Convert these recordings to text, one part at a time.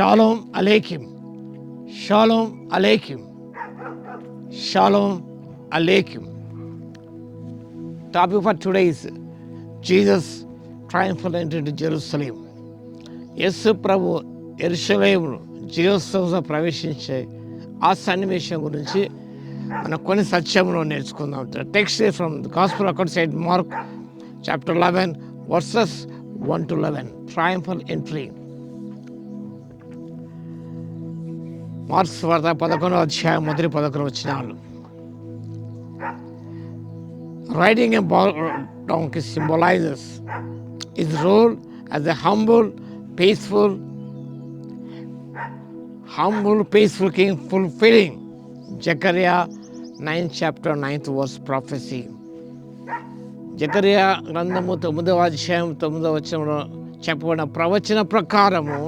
Shalom Aleichem. Shalom Aleichem. Shalom Aleichem. Topic for today is Jesus triumphal entry into Jerusalem. యేసు ప్రభు యెరూషలేము జయోత్సవంలో ప్రవేశించే ఆ సన్నివేశం గురించి మనం కొన్ని సత్యంలో నేర్చుకుందాం. Text from the gospel according to Saint mark chapter 11 versus 1 to 11. Triumphal entry. Marks వార్త 11వ అధ్యాయం మొదటి 11 వచనాలు. Riding a donkey symbolizes his role as a humble, peaceful king, fulfilling Zechariah 9 chapter 9th verse prophecy. Zechariah గ్రంథము 9వ అధ్యాయం 9వ వచనంలో చెప్పబడిన ప్రవచన ప్రకారము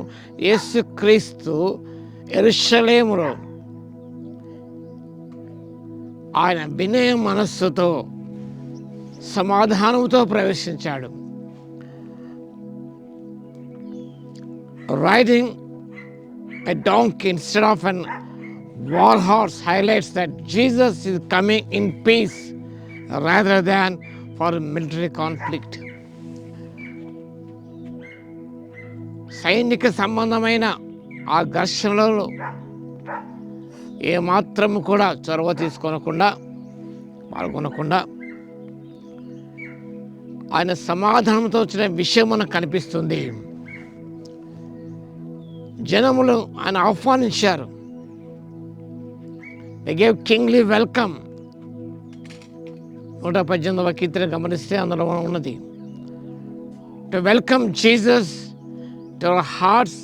యేసుక్రీస్తు యెరూషలేములో ఆయన వినయ మనస్సుతో సమాధానంతో ప్రవేశించాడు. Riding a donkey instead of an war horse highlights that Jesus is coming in peace rather than for military conflict. సైనిక సంబంధమైన ఆ ఘర్షణలలో ఏమాత్రము కూడా చొరవ తీసుకోనకుండా పాల్గొనకుండా ఆయన సమాధానంతో వచ్చిన విషయం మనకు కనిపిస్తుంది. జనములు ఆయన ఆహ్వానించారు. They gave kingly welcome. 118వ కీర్తన గమనిస్తే అందులో ఉన్నది. To welcome Jesus to our hearts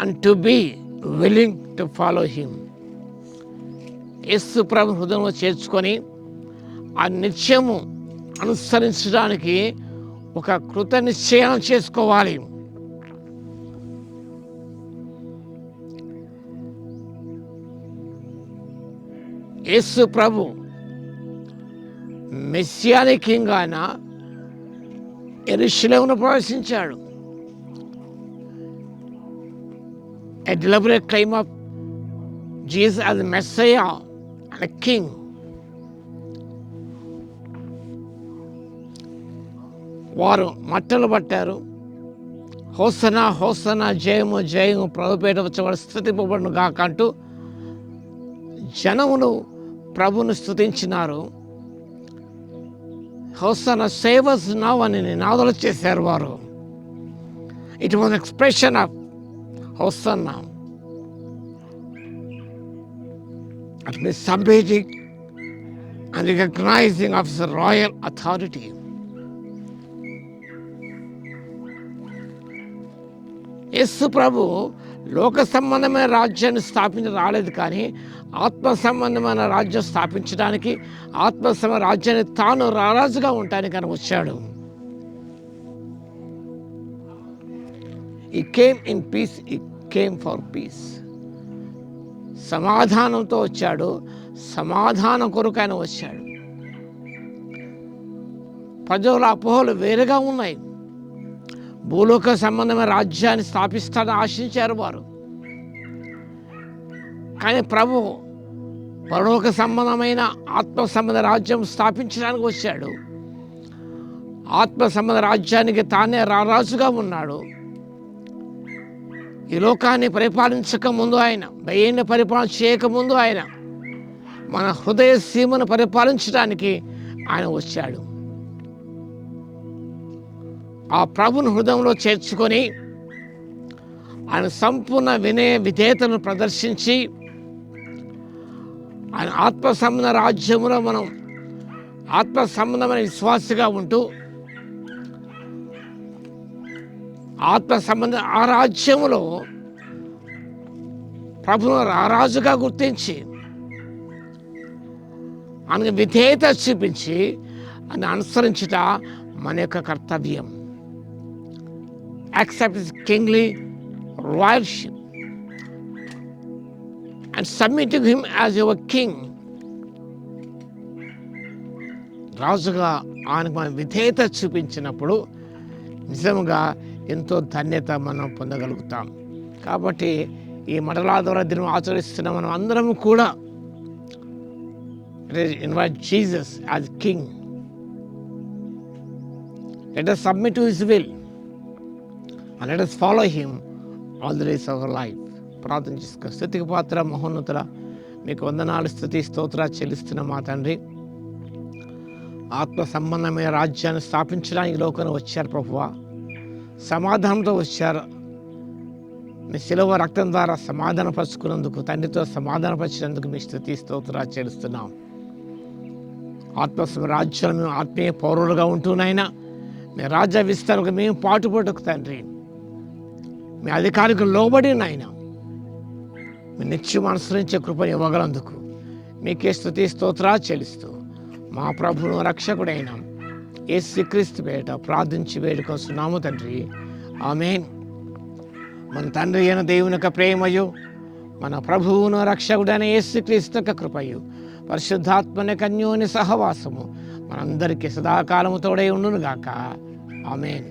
and to be willing to follow him. యేసు ప్రభు హృదయంలో చేర్చుకొని ఆ నిత్యము అనుసరించడానికి ఒక కృత నిశ్చయం చేసుకోవాలి. యేసు ప్రభు మెస్సియానిక్ కింగ్ ఆయన యెరూషలేమును ప్రవేశించాడు. A deliberate claim of Jesus as a Messiah and a king. వారు మట్టలు పట్టారు. హోసనా హోసనా, జయము జయము, ప్రభుపేట వచ్చేవాడు స్తుతింపబడును గాక అంటూ జనములు ప్రభును స్తుతించినారు. హోసనా సేవస్ నౌ అని నినాదాలు చేశారు వారు. It was expression of hosanna. It means submitting and recognizing of his royal authority. యేసు ప్రభు లోక సంబంధమైన రాజ్యాన్ని స్థాపించి రాలేదు, కానీ ఆత్మ సంబంధమైన రాజ్యం స్థాపించడానికి, ఆత్మ సంబంధ రాజ్యాన్ని తాను రారాజుగా ఉండటానికి అని వచ్చాడు. He came in peace, he came for peace. సమాధానంతో వచ్చాడు, సమాధానం కొరకు ఆయన వచ్చాడు. ప్రజల అపోహలు వేరుగా ఉన్నాయి. భూలోక సంబంధమైన రాజ్యాన్ని స్థాపిస్తాడని ఆశించారు వారు, కానీ ప్రభు పరలోక సంబంధమైన ఆత్మ సంబంధ రాజ్యం స్థాపించడానికి వచ్చాడు. ఆత్మ సంబంధ రాజ్యానికి తానే రారాజుగా ఉన్నాడు. ఈ లోకాన్ని పరిపాలించక ముందు ఆయన, భయాన్ని పరిపాలన చేయకముందు ఆయన మన హృదయ సీమను పరిపాలించడానికి ఆయన వచ్చాడు. ఆ ప్రభుని హృదయంలో చేర్చుకొని ఆయన సంపూర్ణ వినయ విధేయతను ప్రదర్శించి ఆయన ఆత్మ సంబంధ రాజ్యములో మనం ఆత్మ సంబంధమైన విశ్వాసిగా ఉంటూ ఆత్మ సంబంధ ఆ రాజ్యములో ప్రభును రారాజుగా గుర్తించి ఆయనకు విధేయత చూపించి ఆయన అనుసరించుట మన యొక్క కర్తవ్యం. Accept his kingly royalship and submit to him as your king. రాజుగా ఆయనకు మనం విధేయత చూపించినప్పుడు నిజంగా ఎంతో ధన్యత మనం పొందగలుగుతాం. కాబట్టి ఈ మండలాధార దినం ఆచరిస్తున్న మనం అందరం కూడా invite Jesus as king. Let us submit to his will and let us follow him all the days of our life. ప్రార్థన చేసుకుని స్తుతికి పాత్ర మహోన్నతుల మీకు వందనాలు, స్తుతి స్తోత్ర చెల్లిస్తున్న మా తండ్రి, ఆత్మ సంబంధమైన రాజ్యాన్ని స్థాపించడానికి లోకంలో వచ్చారు ప్రభువా, సమాధానంతో వచ్చారు. మీ శిలువ రక్తం ద్వారా సమాధానపరుచుకున్నందుకు, తండ్రితో సమాధానపరిచినందుకు మీ స్తుతి స్తోత్ర చెల్లిస్తున్నాం. ఆత్మ రాజ్యాలు మేము ఆత్మీయ పౌరులుగా ఉంటూనైనా మీ రాజ్య విస్తరణకు మేము పాటుపడకు తండ్రి, మీ అధికారికి లోబడి నాయన మీ నిత్యం అనుసరించే కృపను ఇవ్వగలందుకు మీకే స్తుతి స్తోత్ర చెల్లిస్తూ మా ప్రభువును రక్షకుడైన యేసుక్రీస్తు పేరిట ప్రార్థించి వేడుకొస్తున్నాము తండ్రి, ఆమేన్. మన తండ్రి అయిన దేవుని యొక్క ప్రేమయు, మన ప్రభువును రక్షకుడైన యేసుక్రీస్తు యొక్క కృపయు, పరిశుద్ధాత్మని కన్యోని సహవాసము మనందరికీ సదాకాలము తోడై ఉండును గాక. ఆమేన్.